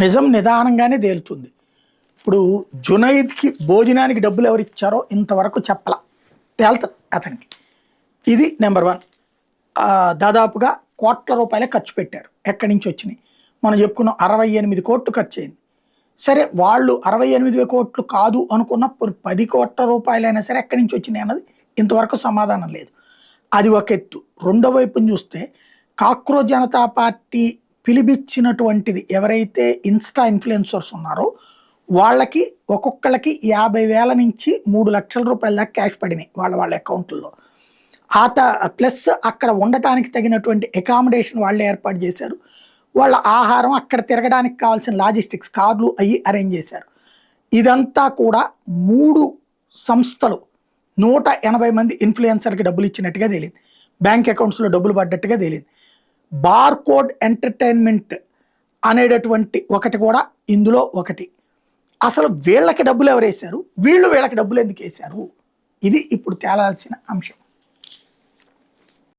నిజం నిదానంగానే తేలుతుంది. ఇప్పుడు జునైద్కి భోజనానికి డబ్బులు ఎవరు ఇచ్చారో ఇంతవరకు చెప్పాల, తేల్తుంది అతనికి. ఇది నెంబర్ 1. దాదాపుగా కోట్ల రూపాయలే ఖర్చు పెట్టారు. ఎక్కడి నుంచి వచ్చినాయి మనం చెప్పుకున్నాం, 68 కోట్లు ఖర్చు అయింది. సరే వాళ్ళు 68 కోట్లు కాదు అనుకున్న 10 కోట్ల రూపాయలైనా సరే ఎక్కడి నుంచి వచ్చినాయి అన్నది ఇంతవరకు సమాధానం లేదు. అది ఒక ఎత్తు. రెండో వైపుని చూస్తే కాక్రోచ్ జనతా పార్టీ పిలిపించినటువంటిది ఎవరైతే ఇన్స్టా ఇన్ఫ్లుయెన్సర్స్ ఉన్నారో వాళ్ళకి ఒక్కొక్కళ్ళకి 50,000 నుంచి 3 లక్షల రూపాయల దాకా క్యాష్ పడినాయి వాళ్ళ అకౌంట్లలో. ప్లస్ అక్కడ ఉండటానికి తగినటువంటి అకామిడేషన్ వాళ్ళే ఏర్పాటు చేశారు. వాళ్ళ ఆహారం, అక్కడ తిరగడానికి కావాల్సిన లాజిస్టిక్స్, కార్లు అవి అరేంజ్ చేశారు. ఇదంతా కూడా 3 సంస్థలు 180 మంది ఇన్ఫ్లుయెన్సర్కి డబ్బులు ఇచ్చినట్టుగా తేలింది. బ్యాంక్ అకౌంట్స్లో డబ్బులు పడ్డట్టుగా తేలింది. బార్కోడ్ ఎంటర్టైన్మెంట్ అనేటటువంటి ఒకటి కూడా ఇందులో ఒకటి. అసలు వీళ్ళకి డబ్బులు ఎవరు వేశారు, వీళ్ళకి డబ్బులు ఎందుకు వేశారు, ఇది ఇప్పుడు తేలాల్సిన అంశం.